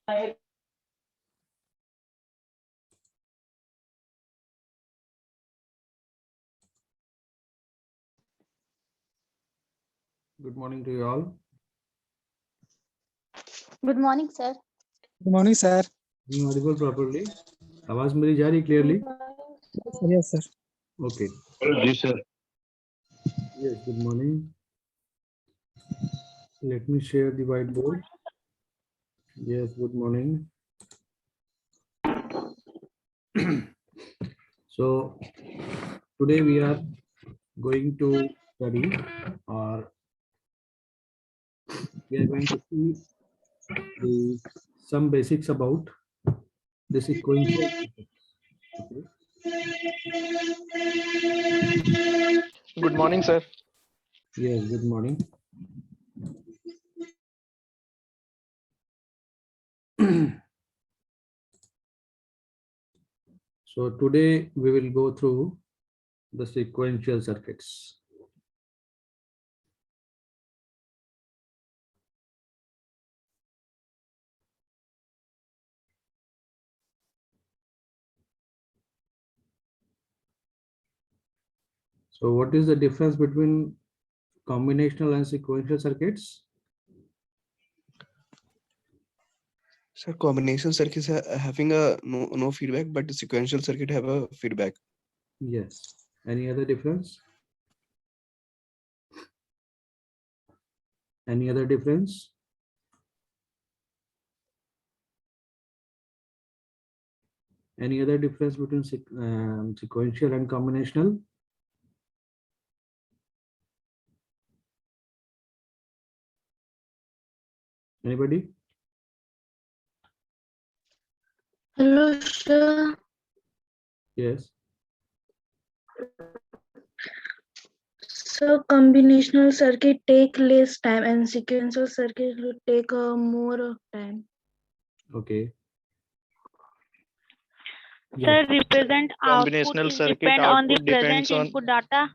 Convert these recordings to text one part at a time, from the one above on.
Good morning to you all. Good morning, sir. Good morning, sir. Being audible properly. आवाज मेरी जा रही clearly? Yes, sir. Okay. Yes, sir. Yes. Good morning. Let me share the whiteboard. Yes. Good morning. So today we are going to study, or we are going to see some basics about the sequential. Okay. Good morning, sir. Yes. Good morning. So today we will go through the sequential circuits. So what is the difference between combinational and sequential circuits? Sir, combination circuits are having a no feedback, but the sequential circuit have a feedback. Yes. Any other difference? Any other difference? Any other difference between sequential and combinational? Anybody? Hello, sir. Yes. So combinational circuit take less time and sequential circuit will take more of time. Okay. Sir, represent output Combinational is circuit depend on the output depends present on input data.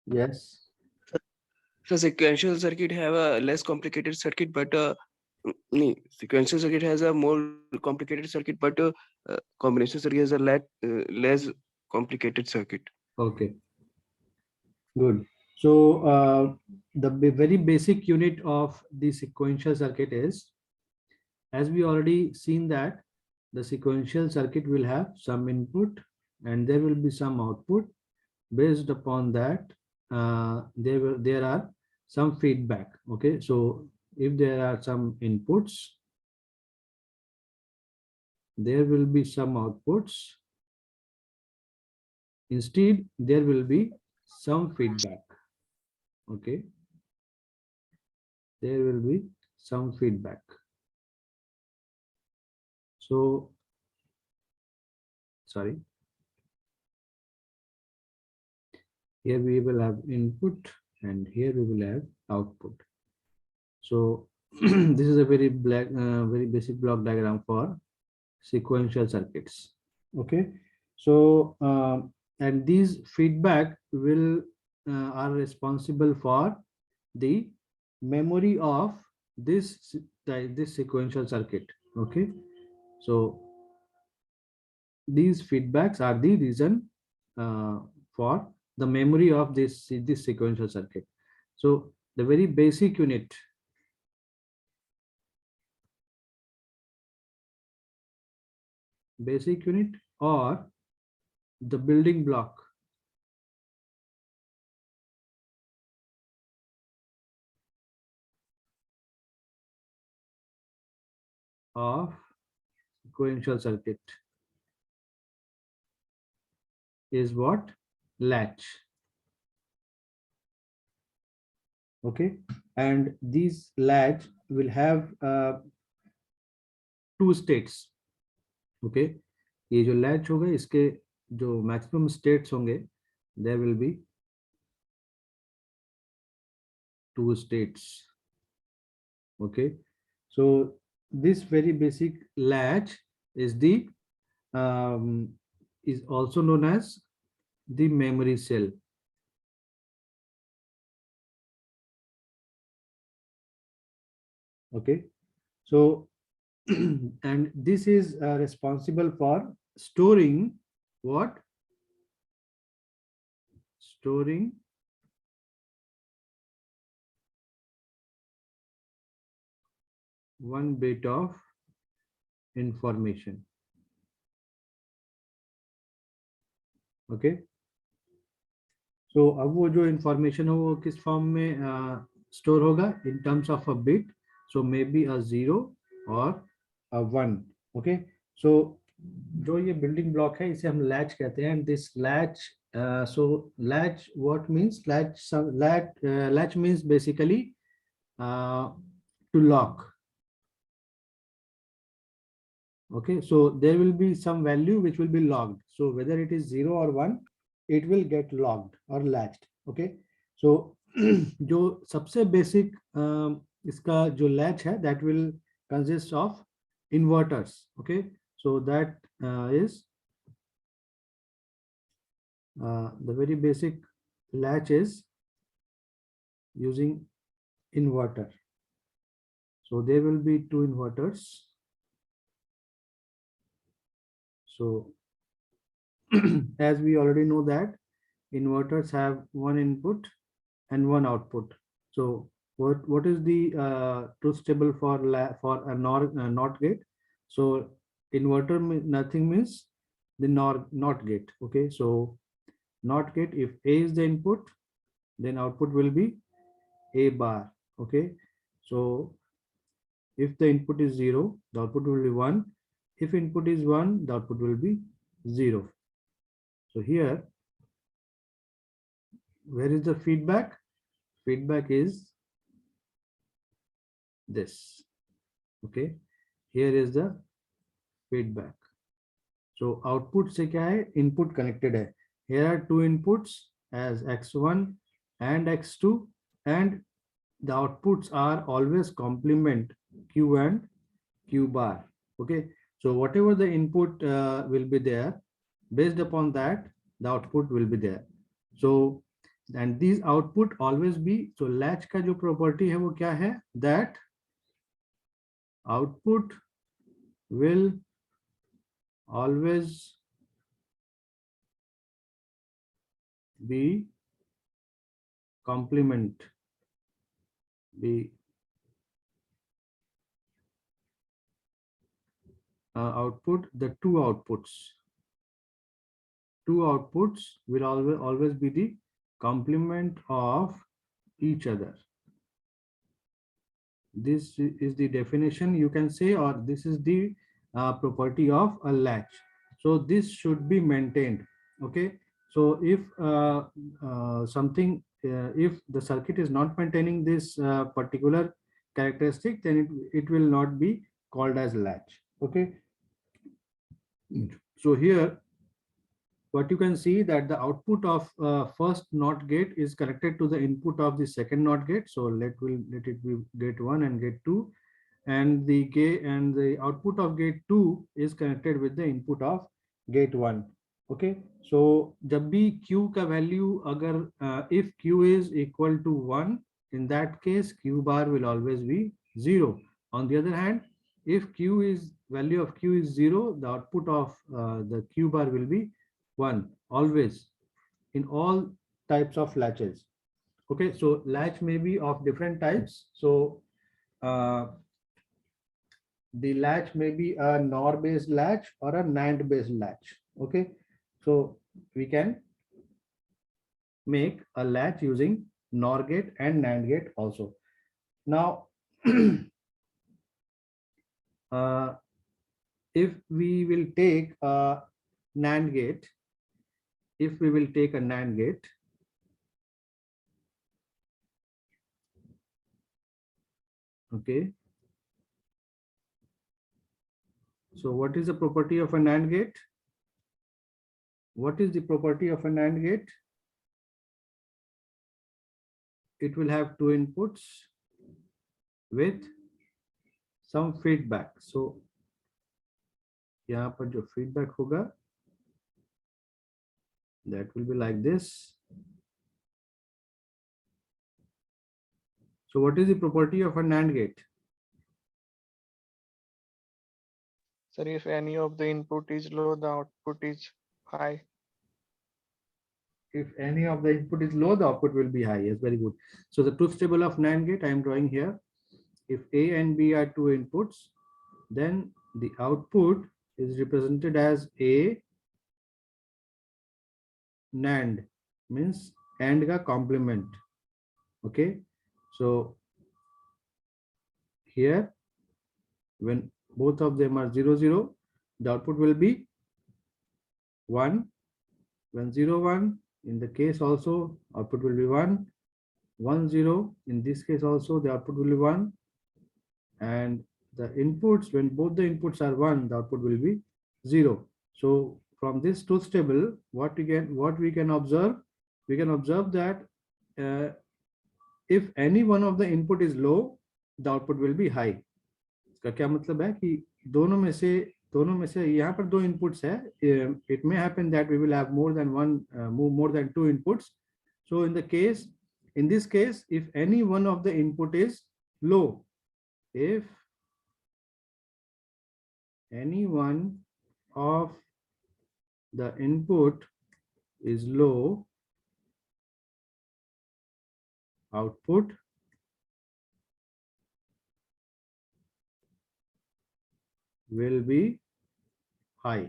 Yes. The sequential circuit have a less complicated circuit, but sequential circuit has a more complicated circuit, but combination circuit has a less complicated circuit. Okay. Good. So the very basic unit of the sequential circuit is, as we already seen, that the sequential circuit will have some input and there will be some output. Based upon that, there are some feedback. Okay, so if there are some inputs, there will be some outputs. Instead, there will be some feedback. Okay, there will be some feedback. So, sorry. Here we will have input and here we will have output. So this is a very basic block diagram for sequential circuits. Okay, so and these feedback will are responsible for the memory of this sequential circuit. Okay, so these feedbacks are the reason for the memory of this sequential circuit. So the very basic unit or the building block of sequential circuit is what? Latch. Okay, and these latch will have two states. Okay, ये जो latch होगा इसके जो maximum states होंगे, there will be two states. Okay, so this very basic latch is the is also known as the memory cell. Okay, so and this is responsible for storing what? Storing one bit of information. Okay, so अब वो जो information है वो किस form में store होगा in terms of a bit, so maybe a 0 or a 1. Okay, so जो ये building block है इसे हम latch कहते हैं, and this latch, so latch what means? Latch means basically to lock. Okay, so there will be some value which will be logged, so whether it is 0 or 1, it will get logged or latched. Okay, so जो सबसे basic इसका जो latch है, that will consist of inverters. Okay, so that is the very basic latch is using inverter. So there will be 2 inverters. So as we already know that inverters have one input and one output. So what is the truth table for a NOT gate? So inverter nothing means the NOT gate. Okay, so NOT gate, if A is the input, then output will be A bar. Okay, so if the input is 0, the output will be 1. If input is 1, the output will be 0. So here, where is the feedback? Feedback is this. Okay, here is the feedback. So output से क्या है? Input connected है. Here are 2 inputs as x1 and x2, and the outputs are always complement q and q bar. Okay, so whatever the input will be there, based upon that the output will be there. So and these output always be, so latch का जो property है वो क्या है? That output will always be complement the output, the 2 outputs. 2 outputs will always be the complement of each other. This is the definition you can say, or this is the property of a latch. So this should be maintained. Okay, so if if the circuit is not maintaining this particular characteristic, then it will not be called as latch. Okay, so here what you can see that the output of first NOT gate is connected to the input of the second NOT gate. So let it be gate 1 and gate 2, and the gate and the output of gate 2 is connected with the input of gate 1. Okay, so जब भी Q का value अगर if Q is equal to 1, in that case Q bar will always be 0. On the other hand, if Q is value of Q is 0, the output of the Q bar will be 1 always in all types of latches. Okay, so latch may be of different types. So the latch may be a NOR based latch or a NAND based latch. Okay, so we can make a latch using NOR gate and NAND gate also. Now if we will take a NAND gate, okay, so what is the property of a NAND gate? What is the property of a NAND gate? It will have 2 inputs with some feedback. So यहाँ पर जो feedback होगा, that will be like this. So what is the property of a NAND gate? Sir, if any of the input is low, the output is high. If any of the input is low, the output will be high. Yes, very good. So the truth table of NAND gate I am drawing here. If A and B are two inputs, then the output is represented as A NAND, means AND ka complement. Okay, so here when both of them are 0 0, the output will be 1. When 0 1, in the case also output will be 1. 1 0, in this case also the output will be 1. And the inputs, when both the inputs are 1, the output will be 0. So from this truth table, what we can observe, we can observe that if any one of the input is low, the output will be high. इसका क्या मतलब है कि दोनों में से यहाँ पर दो inputs है. It may happen that we will have more than two inputs. So in this case, if any one of the input is low, if any one of the input is low, output will be high.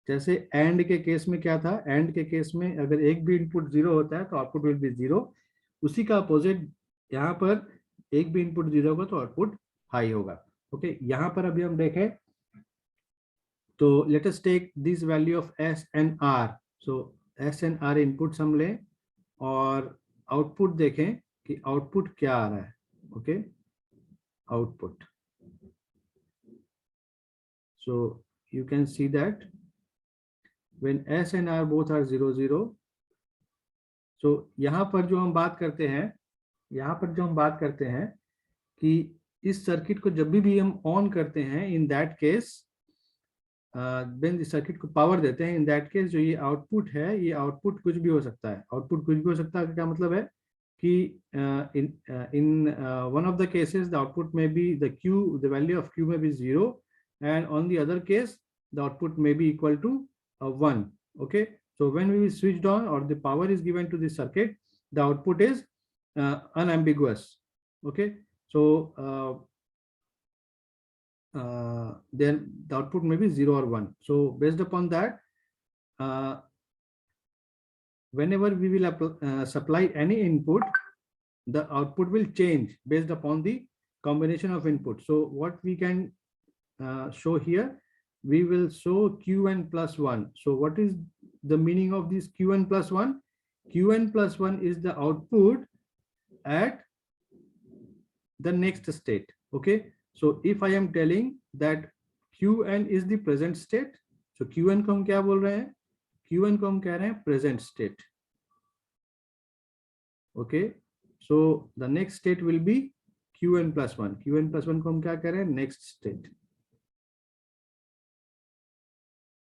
जैसे AND के case में क्या था, AND के case में अगर एक भी इनपुट 0 होता है तो आउटपुट विल बी 0. उसी का अपोजिट यहाँ पर एक भी इनपुट 0 होगा तो आउटपुट हाई होगा. ओके, यहाँ पर अभी हम देखें तो let us take this value of S and R. So S and R inputs हम लें और आउटपुट देखें कि आउटपुट क्या आ रहा है. Okay, output. So you can see that when S and R both are 0 0, so यहाँ पर जो हम बात करते हैं कि इस सर्किट को जब भी हम ऑन करते हैं, इन दैट केस when इस सर्किट को पावर देते हैं, इन दैट केस जो ये आउटपुट है, ये आउटपुट कुछ भी हो सकता है. आउटपुट कुछ भी हो सकता है क्या मतलब है कि in one of the cases the output may be the value of Q may be 0, and on the other case the output may be equal to 1. Okay, so when we switched on or the power is given to this circuit, the output is unambiguous. Okay, so then the output may be 0 or 1. So based upon that, whenever we will supply any input, the output will change based upon the combination of input. So what we can show here, we will show Qn plus 1. So what is the meaning of this Qn plus 1? Qn plus 1 is the output at the next state. Okay, so if I am telling that Qn is the present state, so Qn को हम क्या बोल रहे हैं? Qn को हम कह रहे हैं present state. Okay, so the next state will be Qn plus 1. Qn plus 1 को हम क्या कह रहे हैं? Next state.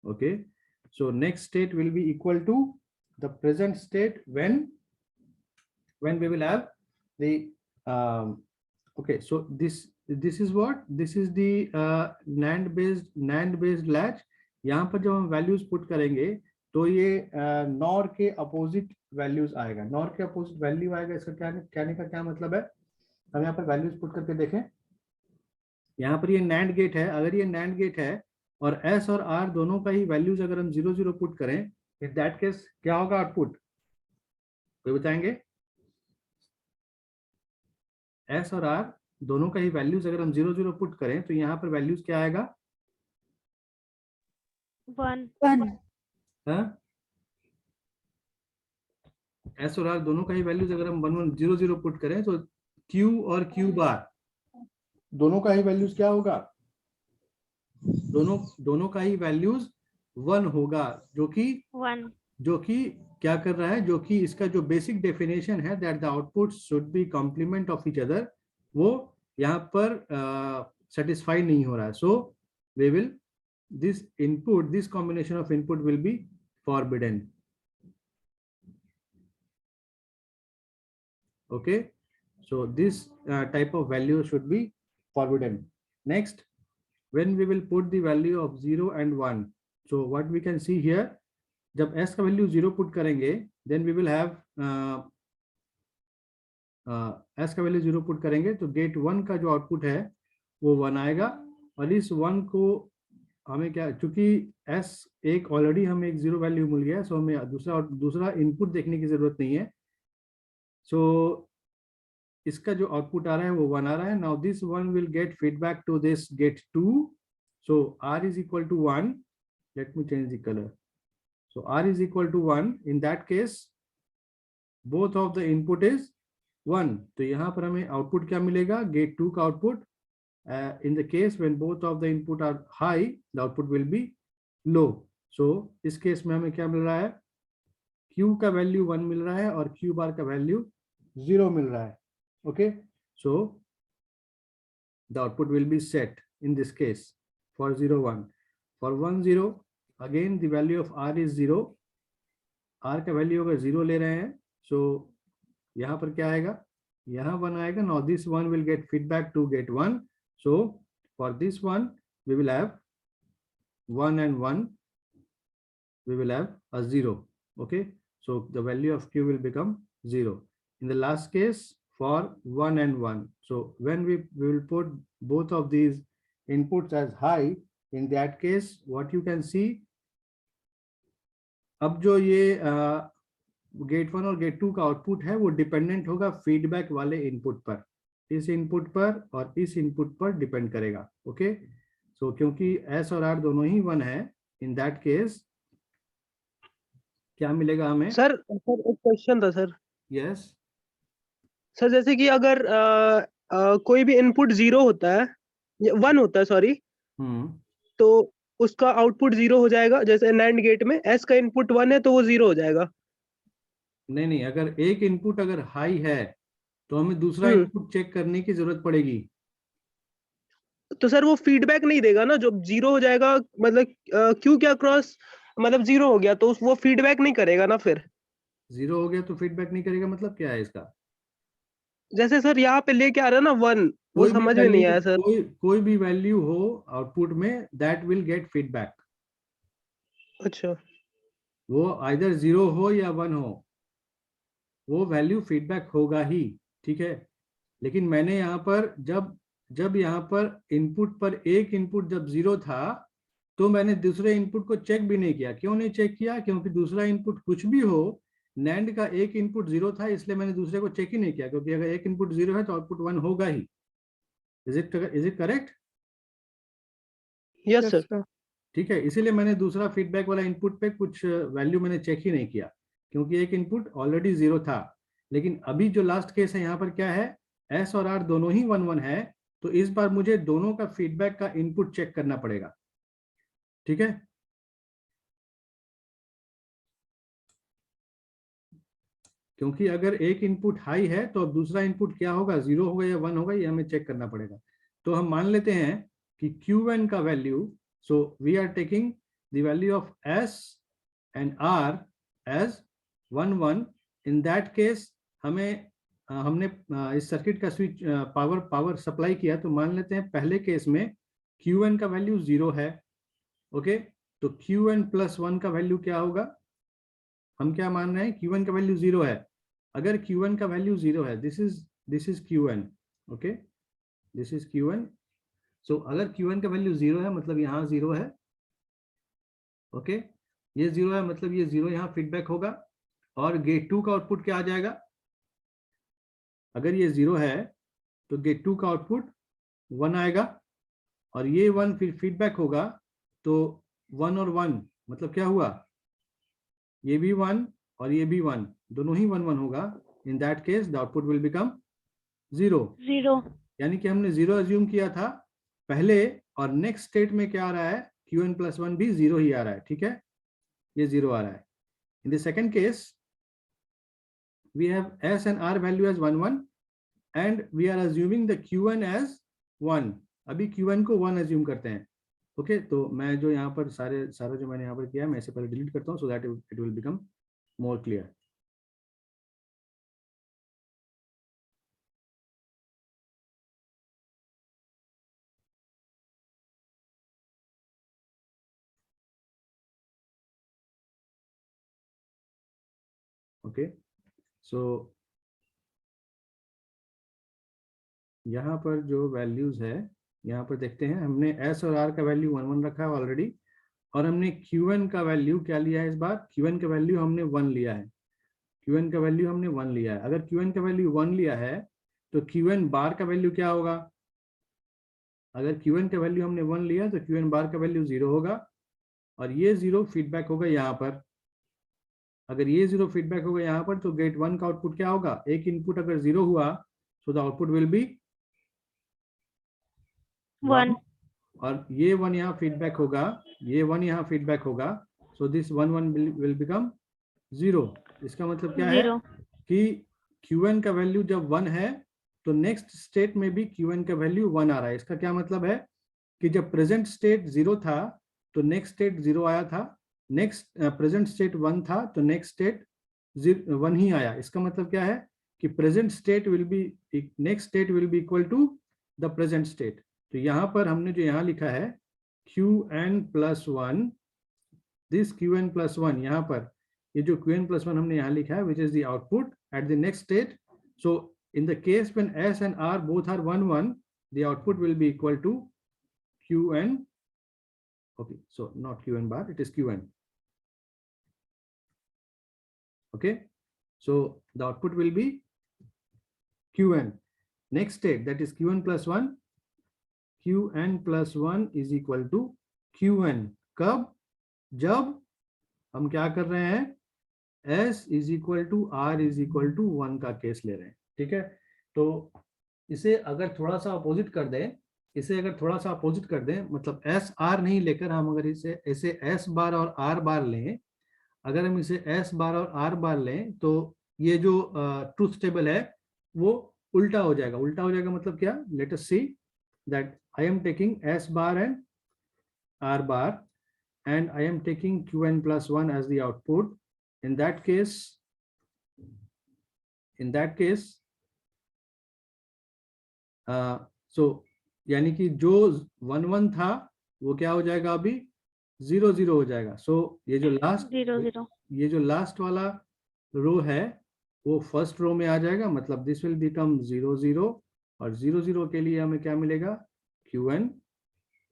Okay, so next state will be equal to the present state when we will have the okay, so this is what, this is the NAND based latch. यहाँ पर जब हम values put करेंगे तो ये NOR के opposite values आएगा. NOR के अपोजिट वैल्यू आएगा. इसका कहने का क्या मतलब है? हम यहाँ पर वैल्यूज पुट करके देखें. यहाँ पर ये NAND गेट है. अगर ये NANड गेट है और S और R दोनों का ही वैल्यूज अगर हम 0 0 पुट करें, इन दैट केस क्या होगा आउटपुट? कोई बताएंगे? S और R दोनों का ही वैल्यूज अगर हम 0 0 पुट करें तो यहाँ पर वैल्यूज क्या आएगा? 1. S और R दोनों का ही वैल्यूज अगर हम 1 1 0 0 पुट करें तो Q और Q बार दोनों का ही वैल्यूज क्या होगा? दोनों का ही वैल्यूज 1 होगा, जो कि क्या कर रहा है, जो कि इसका जो बेसिक डेफिनेशन है that the output should be complement of each other, वो यहाँ पर सेटिस्फाई नहीं हो रहा है. So we will this combination of input will be forbidden. Okay, so this type of value should be forbidden. Next, when we will put the value of 0 and 1. So what we can see here, जब s का value 0 put करेंगे, then we will have s का value 0 put करेंगे तो gate 1 का जो output है वो 1 आएगा, और इस 1 को हमें क्या, चूंकि s एक ऑलरेडी हमें एक 0 वैल्यू मिल गया, सो हमें दूसरा इनपुट देखने की जरूरत नहीं है. सो इसका जो आउटपुट आ रहा है वो 1 आ रहा है. Now this 1 will get feedback to this gate 2. So r is equal to 1. Let me change the colour. So r is equal to 1. In that case, both of the input is 1. तो यहाँ पर हमें output क्या मिलेगा, gate 2 का output. In the case when both of the input are high, the output will be low. So इस case में हमें क्या मिल रहा है, q का वैल्यू 1 मिल रहा है और q बार का वैल्यू 0 मिल रहा है. Okay, so the output will be set in this case for 0 1. For 1 0, again the value of r is 0. r का वैल्यू अगर 0 ले रहे हैं, so यहाँ पर क्या आएगा, यहाँ 1 आएगा. Now this 1 will get feedback to get 1. So for this one we will have 1 and 1, we will have a 0. Okay, so the value of q will become 0. In the last case, for 1 and 1, so when we will put both of these inputs as high, in that case what you can see, अब जो ये gate 1 और gate 2 का output है वो dependent होगा feedback वाले input पर. इस इनपुट पर और इस इनपुट पर डिपेंड करेगा. ओके, सो क्योंकि s और r दोनों ही 1 है, इन दैट केस क्या मिलेगा हमें. सर एक क्वेश्चन था सर. यस सर जैसे कि अगर कोई भी इनपुट 0 होता है, 1 होता है सॉरी, तो उसका आउटपुट 0 हो जाएगा. जैसे नैंड गेट में s का इनपुट 1 है तो वो 0 हो जाएगा. नहीं, अगर एक इनपुट अगर हाई है तो हमें दूसरा इनपुट चेक करने की जरूरत पड़ेगी. तो सर वो फीडबैक नहीं देगा ना, जब 0 हो जाएगा, मतलब क्यू क्या क्रॉस मतलब 0 हो गया तो वो फीडबैक नहीं करेगा ना. फिर 0 हो गया तो फीडबैक नहीं करेगा, मतलब क्या है इसका. जैसे सर यहाँ पे लेके आ रहा है ना 1, वो समझ में नहीं आया सर. कोई भी वैल्यू हो आउटपुट में, दैट विल गेट फीडबैक. अच्छा, वो आइदर 0 हो या 1 हो, वो वैल्यू फीडबैक होगा ही. ठीक है, लेकिन मैंने यहाँ पर जब यहाँ पर इनपुट पर एक इनपुट जब 0 था तो मैंने दूसरे इनपुट को चेक भी नहीं किया. क्यों नहीं चेक किया, क्योंकि दूसरा इनपुट कुछ भी हो, नैंड का एक इनपुट 0 था, इसलिए मैंने दूसरे को चेक ही नहीं किया, क्योंकि अगर एक इनपुट 0 है तो आउटपुट 1 होगा ही. Is it correct? Yes sir. ठीक है, इसीलिए मैंने दूसरा फीडबैक वाला इनपुट पे कुछ वैल्यू मैंने चेक ही नहीं किया, क्योंकि एक इनपुट ऑलरेडी 0 था. लेकिन अभी जो लास्ट केस है यहाँ पर क्या है, s और r दोनों ही 1 1 है, तो इस बार मुझे दोनों का फीडबैक का इनपुट चेक करना पड़ेगा. ठीक है, क्योंकि अगर एक इनपुट हाई है तो अब दूसरा इनपुट क्या होगा, 0 होगा या 1 होगा, ये हमें चेक करना पड़ेगा. तो हम मान लेते हैं कि Q1 का वैल्यू, so we are taking the value of S and R as 1 1. In that case हमने इस सर्किट का स्विच पावर सप्लाई किया, तो मान लेते हैं पहले केस में Q1 का वैल्यू 0 है. ओके, तो Q1 प्लस 1 का वैल्यू क्या होगा, हम क्या मान रहे हैं, Q1 का वैल्यू 0 है. अगर Q1 का वैल्यू 0 है, this is Q1. Okay, this is Q1. सो अगर Q1 का वैल्यू 0 है मतलब यहाँ 0 है. ओके, ये 0 है मतलब ये 0 यहाँ फीडबैक होगा. और गेट 2 का आउटपुट क्या आ जाएगा, अगर ये 0 है तो गेट 2 का आउटपुट 1 आएगा, और ये 1 फिर फीडबैक होगा, तो 1 और 1 मतलब क्या हुआ, ये भी 1 और ये भी 1, दोनों ही 1 1 होगा. इन that case the output will become 0. यानी कि हमने 0 अज्यूम किया था पहले, और नेक्स्ट स्टेट में क्या आ रहा है, Q1 प्लस 1 भी 0 ही आ रहा है. ठीक है, ये 0 आ रहा है. In the second case we have S and R value as 1 1 and we are assuming the Q1 as 1. अभी Q1 को 1 assume करते हैं. ओके, तो मैं जो यहाँ पर सारा जो मैंने यहाँ पर किया, मैं इसे पहले डिलीट करता हूँ, so that it will become more clear. Okay, so यहाँ पर जो वैल्यूज है, यहाँ पर देखते हैं, हमने एस और आर का वैल्यू 1 1 रखा है ऑलरेडी, और हमने क्यूएन का वैल्यू क्या लिया है इस बार, क्यूएन का वैल्यू हमने 1 लिया है, क्यूएन का वैल्यू हमने 1 लिया है। अगर क्यूएन का वैल्यू 1 लिया है तो क्यूएन बार का वैल्यू क्या होगा, अगर क्यूएन का वैल्यू हमने 1 लिया तो क्यूएन बार का वैल्यू 0 होगा, और ये 0 फीडबैक होगा यहाँ पर। अगर ये 0 फीडबैक होगा यहाँ पर तो गेट 1 का आउटपुट क्या होगा, एक इनपुट अगर 0 हुआ तो द आउटपुट विल बी 1. और ये 1 यहाँ फीडबैक होगा, ये 1 यहाँ फीडबैक होगा, सो दिस 1 1 विल बिकम 0। इसका मतलब क्या है 0. कि क्यूएन का वैल्यू जब 1 है तो नेक्स्ट स्टेट में भी क्यूएन का वैल्यू 1 आ रहा है। इसका क्या मतलब है कि जब प्रेजेंट स्टेट 0 था तो नेक्स्ट स्टेट 0 आया था, नेक्स्ट प्रेजेंट स्टेट 1 था तो नेक्स्ट स्टेट 1 ही आया। इसका मतलब क्या है कि present state will be, next state will be equal to the present state. तो यहाँ पर हमने जो यहाँ लिखा है Qn+1, दिस Qn+1, यहाँ पर ये जो Qn+1 हमने यहाँ लिखा है, which is the output at the next state. So in the case when S and R both are 1 1, the output will be equal to Qn. Okay, so not Qn bar, it is Qn. Okay, so the output will be Qn. Next state, that is Qn+1. Qn+1 is equal to Qn. कब, जब हम क्या कर रहे हैं, S is equal to R is equal to 1 का case ले रहे हैं। ठीक है, तो इसे अगर थोड़ा सा अपोजिट कर दें, इसे अगर थोड़ा सा अपोजिट कर दें, मतलब एस आर नहीं लेकर हम अगर इसे एस बार और आर बार लें, अगर हम इसे एस बार और आर बार लें तो ये जो ट्रूथ टेबल है वो उल्टा हो जाएगा। उल्टा हो जाएगा मतलब क्या, let us see that I am taking S bar and R bar and I am taking Qn+1 as the output. In that case so यानी कि जो 1 1 था वो क्या हो जाएगा, अभी 0 0 हो जाएगा। सो ये जो 0. ये जो लास्ट वाला रो है वो फर्स्ट रो में आ जाएगा, मतलब दिस विल बिकम 0 0, और 0 0 के लिए हमें क्या मिलेगा, Qn।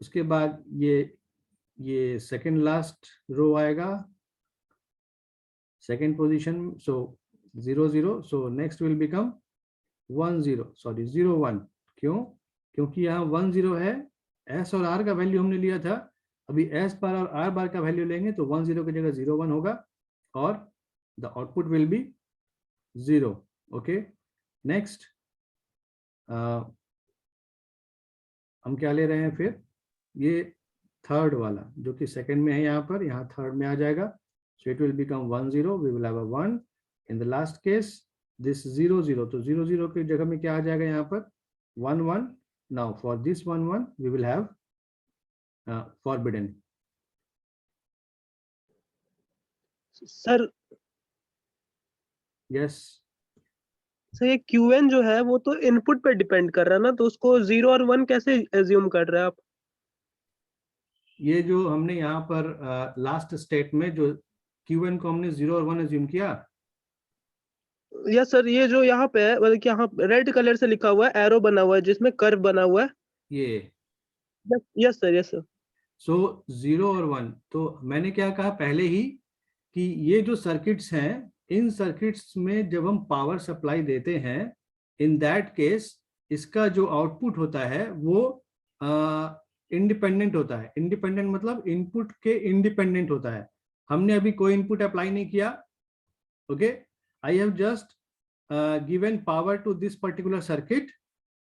उसके बाद ये सेकंड लास्ट रो आएगा, second position, so 0 0, so next will become 1 0, sorry 0 1। क्यों, क्योंकि यहाँ 1 0 है, एस और आर का वैल्यू हमने लिया था, अभी एस बार और आर बार का वैल्यू लेंगे तो 1 0 की जगह 0 1 होगा और the output will be 0। Okay, next हम क्या ले रहे हैं फिर, ये थर्ड वाला जो कि सेकंड में है, यहाँ पर, यहाँ थर्ड में आ जाएगा, so it will become 1 0, we will have a 1 in the last case, this 0 0, तो 0 0 की जगह में क्या आ जाएगा यहाँ पर 1 1। Now for this 1 1 we will have forbidden। Sir yes, sir ये Qn जो है वो तो इनपुट पे डिपेंड कर रहा है ना, तो उसको 0 और 1 कैसे एज्यूम कर रहे हैं आप? ये जो हमने यहाँ पर लास्ट स्टेट में जो Qn को हमने 0 और 1 एज्यूम किया, यस सर, ये जो यहाँ पे है, मतलब कि यहाँ रेड कलर से लिखा हुआ है, एरो बना हुआ है जिसमें कर्व बना हुआ है, ये यस सर, यस सर। सो 0 और 1, तो मैंने क्या कहा पहले ही कि ये जो सर्किट्स हैं, इन सर्किट्स में जब हम पावर सप्लाई देते हैं, इन दैट केस इसका जो आउटपुट होता है वो इंडिपेंडेंट होता है। इंडिपेंडेंट मतलब इनपुट के इंडिपेंडेंट होता है। हमने अभी कोई इनपुट अप्लाई नहीं किया, okay, I have just given power to this particular circuit.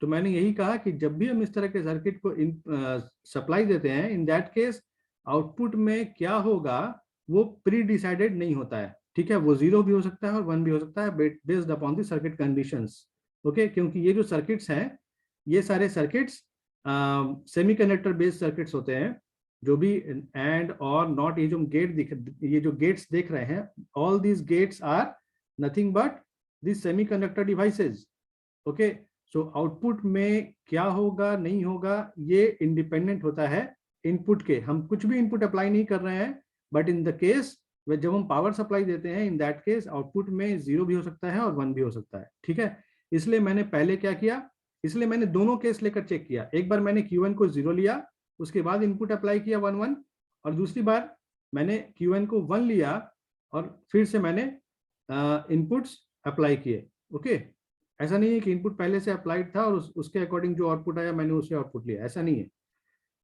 तो मैंने यही कहा कि जब भी हम इस तरह के सर्किट को सप्लाई देते हैं, इन दैट केस आउटपुट में क्या होगा वो प्री डिसाइडेड नहीं होता है। ठीक है, वो 0 भी हो सकता है और 1 भी हो सकता है, based upon the circuit conditions. Okay, क्योंकि ये जो सर्किट्स हैं, ये सारे सर्किट्स सेमीकंडक्टर बेस्ड सर्किट्स होते हैं। जो भी एंड और नॉट, ये जो गेट्स देख रहे हैं, all these gates are nothing but this semiconductor devices. Okay, so output में क्या होगा नहीं होगा ये इंडिपेंडेंट होता है इनपुट के। हम कुछ भी इनपुट अप्लाई नहीं कर रहे हैं, बट इन द केस जब हम पावर सप्लाई देते हैं इन दैट केस आउटपुट में 0 भी हो सकता है और 1 भी हो सकता है, ठीक है। इसलिए मैंने पहले क्या किया, इसलिए मैंने दोनों केस लेकर चेक किया। एक बार मैंने Qn को 0 लिया, उसके बाद इनपुट अप्लाई किया 1 1, और दूसरी बार मैंने Qn को 1 लिया और फिर से मैंने इनपुट्स अप्लाई किए। ओके, ऐसा नहीं है कि इनपुट पहले से अप्लाइड था और उसके अकॉर्डिंग जो आउटपुट आया मैंने उसे आउटपुट लिया, ऐसा नहीं है।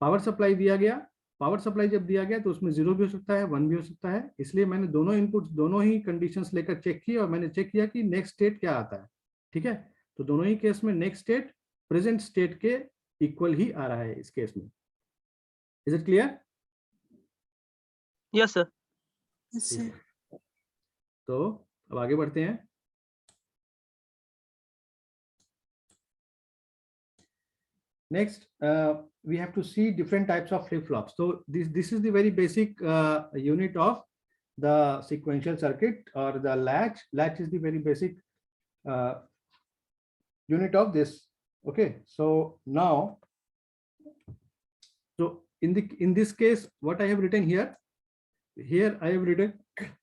पावर सप्लाई दिया गया, पावर सप्लाई जब दिया गया तो उसमें 0 भी हो सकता है, 1 भी हो सकता है, इसलिए मैंने दोनों इनपुट्स दोनों ही कंडीशंस लेकर चेक किए और मैंने चेक किया कि नेक्स्ट स्टेट क्या आता है, ठीक है। तो दोनों ही केस में नेक्स्ट स्टेट प्रेजेंट स्टेट के इक्वल ही आ रहा है इस केस में। Is it clear? Yes sir. ठीक है, तो अब आगे बढ़ते हैं। Next, we have to see different types of flip-flops. So this is the very basic unit of the sequential circuit or the latch. Latch is the very basic unit of this. Okay, so now, so in this case, what I have written here I have written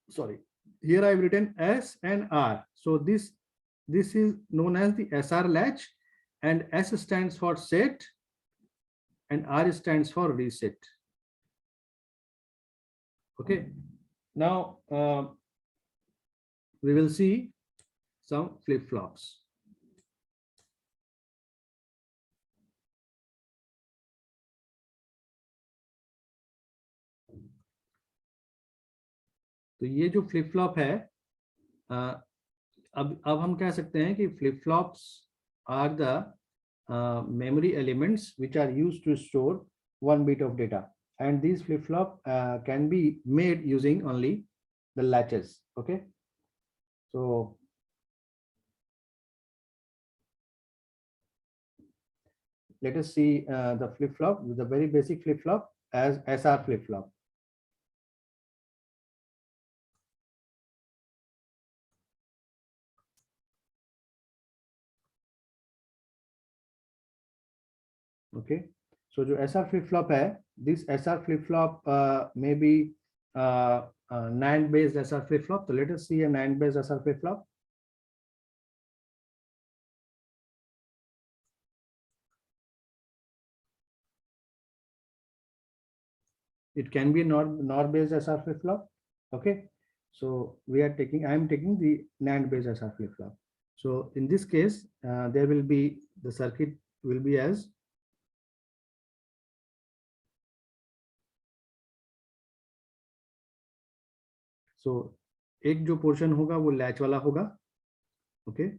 sorry, here I have written S and R. So this is known as the SR latch, and S stands for set and R stands for reset. Okay, now we will see some flip-flops. तो ये जो flip flop है, अब हम कह सकते हैं कि flip flops are the memory elements which are used to store 1 bit of data, and these flip-flop can be made using only the latches. Okay, so let us see the flip-flop, the very basic flip-flop as SR flip-flop. Okay, so जो SR flip flop है, this SR flip flop may be NAND based SR flip flop. So let us see a NAND based SR flip flop. It can be NOR based SR flip flop. Okay, so we are taking, I am taking the NAND based SR flip flop. So in this case, there will be, the circuit will be as so, एक जो portion होगा वो latch वाला होगा। Okay,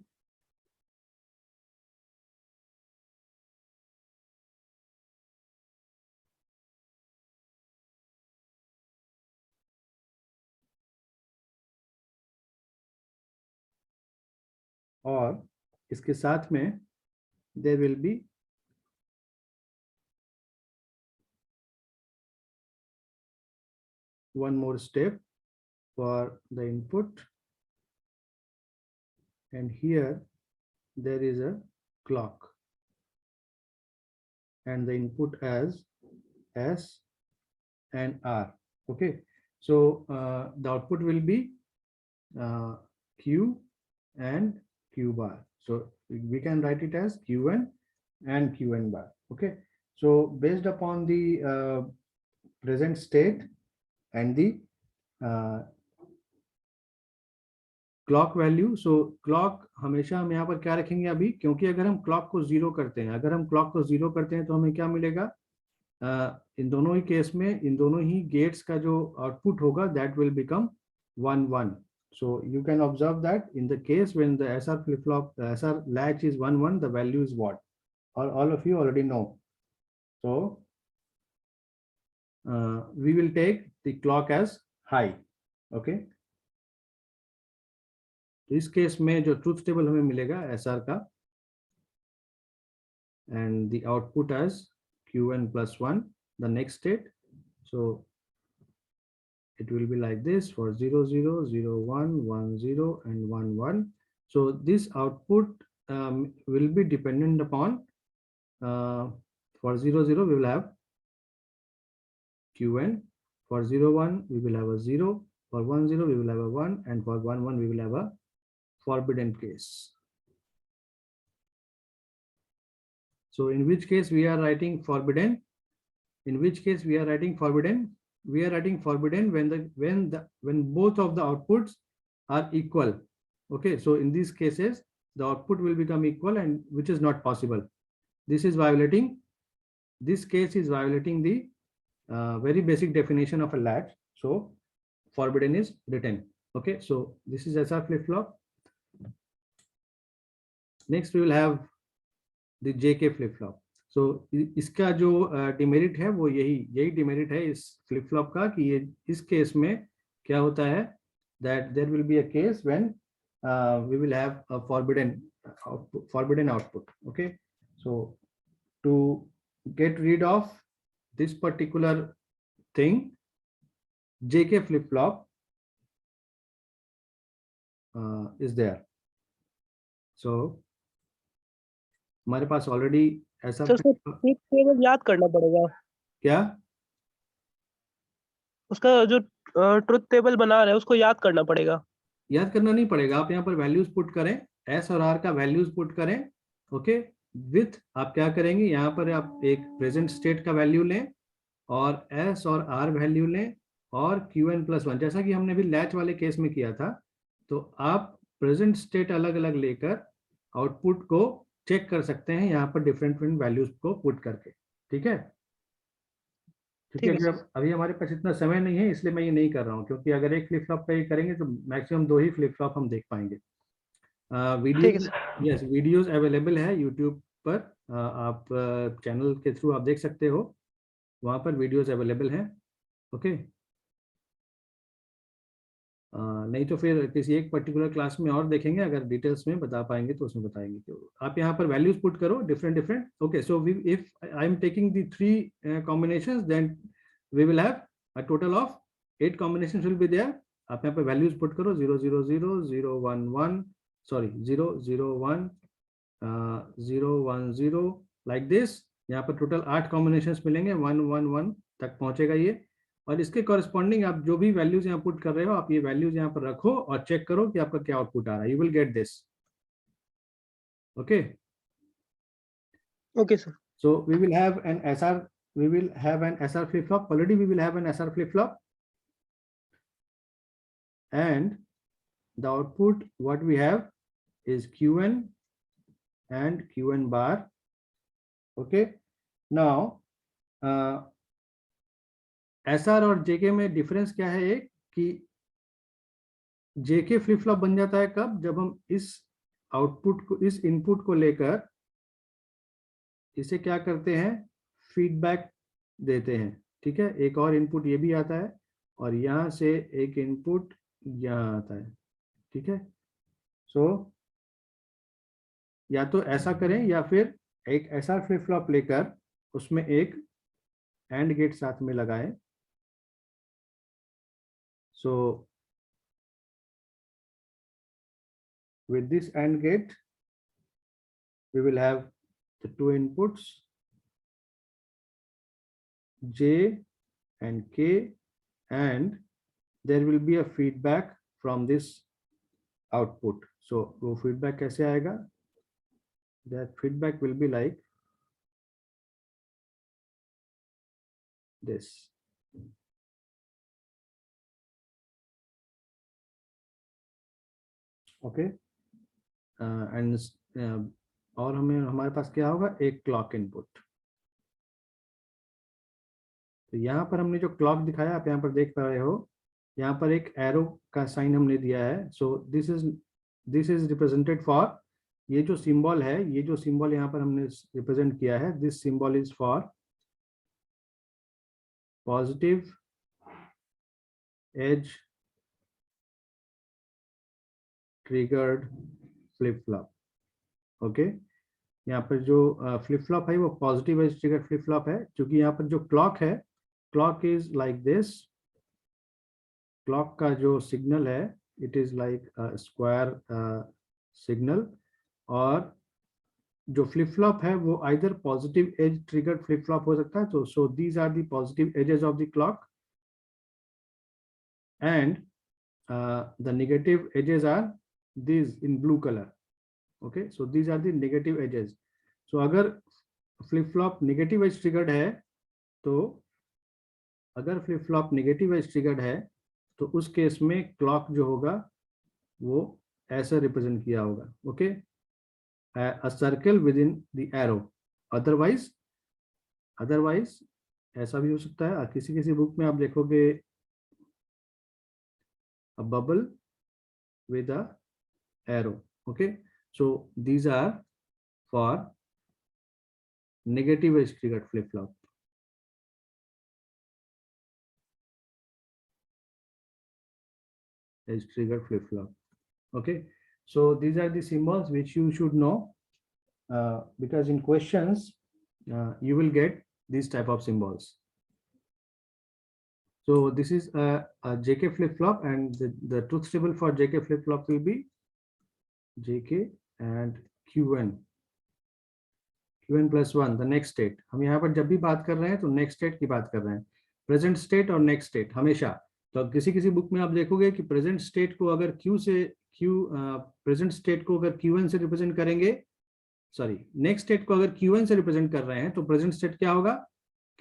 और इसके साथ में there will be one more step for the input, and here there is a clock and the input as S and R. Okay, so the output will be Q and Q bar. So we can write it as Qn and Qn bar. Okay, so based upon the present state and the clock value, so clock हमेशा हम यहाँ पर क्या रखेंगे अभी, क्योंकि अगर हम क्लॉक को 0 करते हैं, तो हमें क्या मिलेगा, इन दोनों ही केस में इन दोनों ही गेट्स का जो आउटपुट होगा that will become 1 1. So you can observe that in the case when the SR flip flop, SR latch is 1 1, the value is what? All of you already know. So we will take the clock as high. Okay. तो इस case में जो truth table हमें मिलेगा SR का, and the output as Qn plus 1, the next state. So it will be like this for 0 0 0 1 1 0 and 1 1. So this output will be dependent upon for 0 0 we will have Qn, for 0 1 we will have a 0, For 1 0 we will have a 1, and for 1 1 we will have a forbidden case. So in which case we are writing forbidden? In which case we are writing forbidden? We are writing forbidden when both of the outputs are equal. Okay, so in these cases the output will become equal, and which is not possible. This is violating. This case is violating the very basic definition of a latch. So forbidden is written. Okay, so this is SR flip-flop. Next we will have the JK flip-flop. So इसका जो demerit है वो यही demerit है इस flip-flop का, कि ये इस केस में क्या होता है, that there will be a case when we will have a forbidden output. Okay, so to get rid of this particular thing, JK flip-flop is there. So हमारे पास ऑलरेडी ऐसा सर ट्रुथ टेबल याद करना पड़ेगा क्या, उसका जो truth table बना रहे हैं उसको याद करना पड़ेगा। याद करना नहीं पड़ेगा, आप यहाँ पर वैल्यूज पुट करें, एस और आर का वैल्यूज पुट करें। ओके, विथ आप क्या करेंगे, यहाँ पर आप एक प्रेजेंट स्टेट का वैल्यू लें और एस और आर वैल्यू लें और क्यू एन प्लस 1, जैसा कि हमने भी लैच वाले केस में किया था। तो आप प्रेजेंट स्टेट अलग अलग लेकर आउटपुट को चेक कर सकते हैं यहाँ पर डिफरेंट वैल्यूज को पुट करके। ठीक है, क्योंकि अभी हमारे पास इतना समय नहीं है, इसलिए मैं ये नहीं कर रहा हूँ, क्योंकि अगर एक फ्लिप फ्लॉप का ये करेंगे तो मैक्सिमम 2 ही फ्लिप फ्लॉप हम देख पाएंगे। वीडियोस अवेलेबल है यूट्यूब पर, आप चैनल के थ्रू आप देख सकते हो, वहाँ पर वीडियोस अवेलेबल हैं। ओके, नहीं तो फिर किसी एक पर्टिकुलर क्लास में और देखेंगे, अगर डिटेल्स में बता पाएंगे तो उसमें बताएंगे। तो आप यहाँ पर वैल्यूज पुट करो different. Okay, so if I am taking the 3 combinations, then we will have a total of 8 combinations will be there. आप यहाँ पर वैल्यूज पुट करो 0 0 0 0 1 1 सॉरी 0 0 1 0 1 0 लाइक दिस। यहाँ पर टोटल 8 कॉम्बिनेशंस मिलेंगे, 1 1 1 तक पहुंचेगा ये। और इसके कॉरेस्पॉन्डिंग आप जो भी वैल्यूज यहाँ पुट कर रहे हो, आप ये वैल्यूज यहाँ पर रखो और चेक करो कि आपका क्या आउटपुट आ रहा है। You will get this. Okay, okay sir. So we will have an SR flip flop. Already we will have an SR flip flop, and the output what we have is QN and QN bar. Okay, now SR और JK में difference क्या है, एक कि JK flip flop बन जाता है कब, जब हम इस आउटपुट को, इस इनपुट को लेकर इसे क्या करते हैं, फीडबैक देते हैं। ठीक है, एक और इनपुट ये भी आता है और यहाँ से एक इनपुट यहाँ आता है। ठीक है, सो या तो ऐसा करें या फिर एक SR फ्लिप फ्लॉप लेकर उसमें एक एंड गेट साथ में लगाएं। So with this AND gate, we will have the 2 inputs J and K, and there will be a feedback from this output. So वो feedback कैसे आएगा? That feedback will be like this. Okay, and और हमारे पास क्या होगा, एक clock input. तो यहाँ पर हमने जो क्लॉक दिखाया, आप यहाँ पर देख पा रहे हो, यहाँ पर एक एरो का साइन हमने दिया है। So this is represented for, ये जो सिंबल है, ये जो सिंबल यहाँ पर हमने रिप्रेजेंट किया है, this symbol is for positive edge triggered flip flop. Okay, यहाँ पर जो फ्लिप फ्लॉप है वो positive edge triggered flip flop है, क्योंकि यहाँ पर जो क्लॉक है, clock is like this. Clock का जो सिग्नल है, it is like square signal, और जो फ्लिप फ्लॉप है वो either positive edge triggered flip flop हो सकता है। तो so these are the positive edges of the clock, and the negative edges are these in blue color. Okay, so these are the negative edges. So अगर flip flop negative edge triggered है, तो अगर flip flop negative edge triggered है, तो उस case में clock जो होगा वो ऐसा रिप्रेजेंट किया होगा. Okay, a circle within the arrow. otherwise ऐसा भी हो सकता है. किसी किसी बुक में आप देखोगे a bubble with a arrow. Okay, so these are for negative edge triggered flip flop. Edge triggered flip flop. Okay, so these are the symbols which you should know, because in questions you will get these type of symbols. So this is a JK flip flop, and the truth table for JK flip flop will be JK and QN plus 1, the next state. हम यहाँ पर जब भी बात कर रहे हैं तो next state की बात कर रहे हैं. Present state और next state हमेशा. तो किसी किसी बुक में आप देखोगे कि present state को अगर present state को अगर QN से रिप्रेजेंट करेंगे, सॉरी next state को अगर QN से रिप्रेजेंट कर रहे हैं तो present state क्या होगा?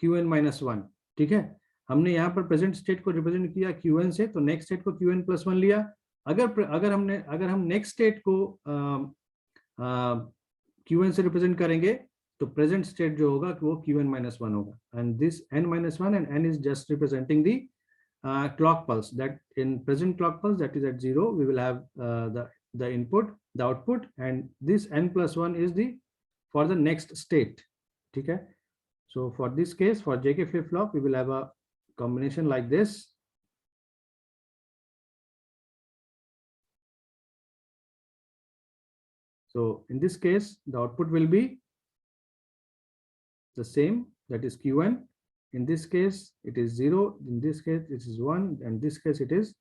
QN minus 1. ठीक है, हमने यहाँ पर प्रेजेंट स्टेट को रिप्रेजेंट किया QN से, तो नेक्स्ट स्टेट को QN plus 1 लिया. अगर हम नेक्स्ट स्टेट को QN से रिप्रेजेंट करेंगे तो प्रेजेंट स्टेट जो होगा वो QN minus 1 होगा. And this N minus 1 and N is just representing the clock pulse. That in present clock pulse, that is at 0, we will have the input, the output, and this N plus 1 is the for the next state. ठीक है, so for this case, for JK flip flop, we will have a combination like this. So in this case, the output will be the same, that is QN. In this case, it is 0. In this case, it is 1. And this case, it is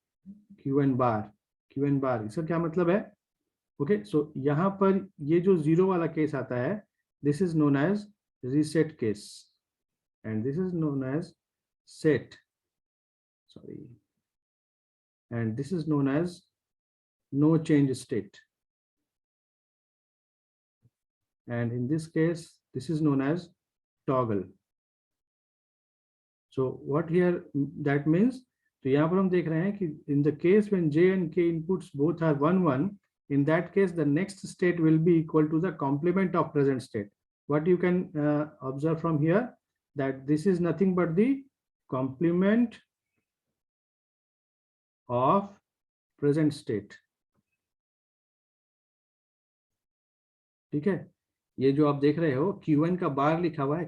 QN bar. QN bar. इसका क्या मतलब है? Okay, so यहाँ पर ये जो 0 वाला case आता है, this is known as reset case, and this is known as set. Sorry, and this is known as no change state. And in this case, this is known as toggle. So what here that means? तो यहाँ पर हम देख रहे हैं कि in the case when J and K inputs both are 1 1, in that case the next state will be equal to the complement of present state. What you can observe from here, that this is nothing but the complement of present state. ठीक है, ये जो आप देख रहे हो QN का बार लिखा हुआ है,